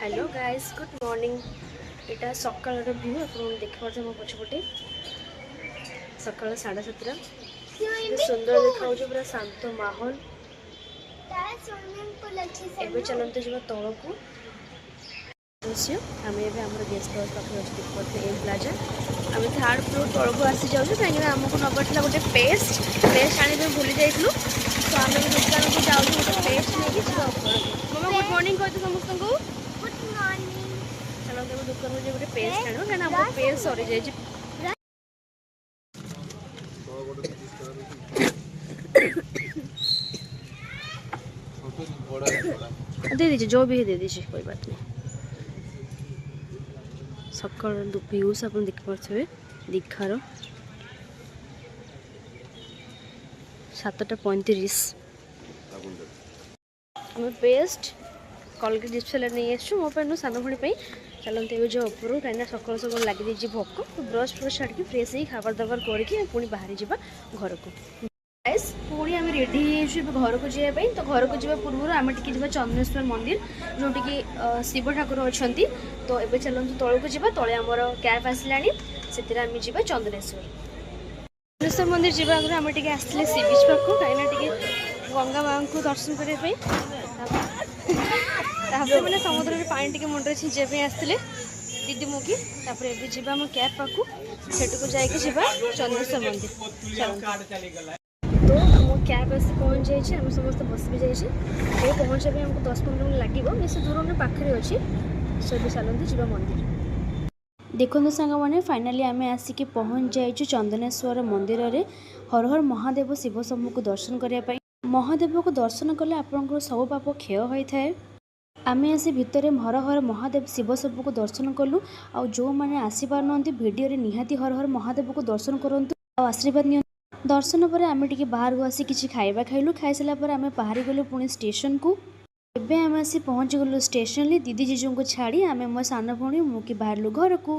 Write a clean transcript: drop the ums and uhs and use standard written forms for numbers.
Hello guys good morning. यहाँ सकाल view आप देखिए मो पछपटे सकाल 7:30 सुंदर देखा पूरा शांत माहौल। एबे चलते जा तौल को दृश्य आम एम गेस्ट हाउस पाखे अच्छे देखते एम प्लाजा आम थार्ड फ्लोर तौल को आसी जाऊँ कहीं आमको नगर गोटे पेस्ट पेस्ट आने भूली जाइलु तो आम दुकान को जाऊँ गोटे पेस्ट नहीं मामा गुड मॉर्निंग कहते समस्त को चलो दुकान को गोटे पेस्ट आण कहीं पेस्ट सरी जाइए दे दीजिए जो भी है दे दीजिए कोई बात नहीं। सकाल व्यूज आप देखिपे दीघार 7:35 आम पेस्ट कलगेट डिस्प्ले नहीं आसु मो सान भाई चलते ए जो ऊपर कहीं सकाल सकाल लगी दीजिए भोक तो ब्रश फ्रश छाड़ी फ्रेश ही खाबार दरबार करके पुणी बाहरी जा घर को पुणी आम रेडी घर को जावाई तो घर को जावा पूर्व आम टी चंदनेश्वर मंदिर जोटि कि शिव ठाकुर अच्छा तो ये चलते तौल को जा तले आमर कैब आसला से आम जा चंदनेश्वर चंदनेश्वर मंदिर जावा आगे आम टे आसते सी बीच पाक कहीं गंगा माँ को दर्शन करने मैंने समुद्र में पानी टे मुंडे छिंचाई आसते दीदी मुकी ये जा कैब पाक से चंदनेश्वर मंदिर तो मो कैब आस पहुँच जाइए आम समस्त बस भी जाइए पहुँचा आमको 10-15 मिनट लगे बेस दूर में पाखे अच्छी सब चलते जा मंदिर देखो सांग मैंने फाइनाली आम आसिक पहुँच जाइए चंदनेश्वर मंदिर रे हर हर महादेव शिव शंभु को दर्शन करने महादेव को दर्शन कले आपंकर सब पाप क्षय होता है। आम आसी भितर हर हर महादेव शिव शंभु को दर्शन कलु आ जो मैंने आसीपार भिडियो निहाती हर हर महादेव को दर्शन करूँ आशीर्वाद नि दर्शन पर आम टे बाहर को आसी किसी खाइबा खाइलु खाई सारा आम बाहरी गलु पुणी स्टेशन को एबे आम आसी पहुँच गलु स्टेशन दीदी जीजू को छाड़ी आम मो सान भौणी मुकी बाहरलु घर को।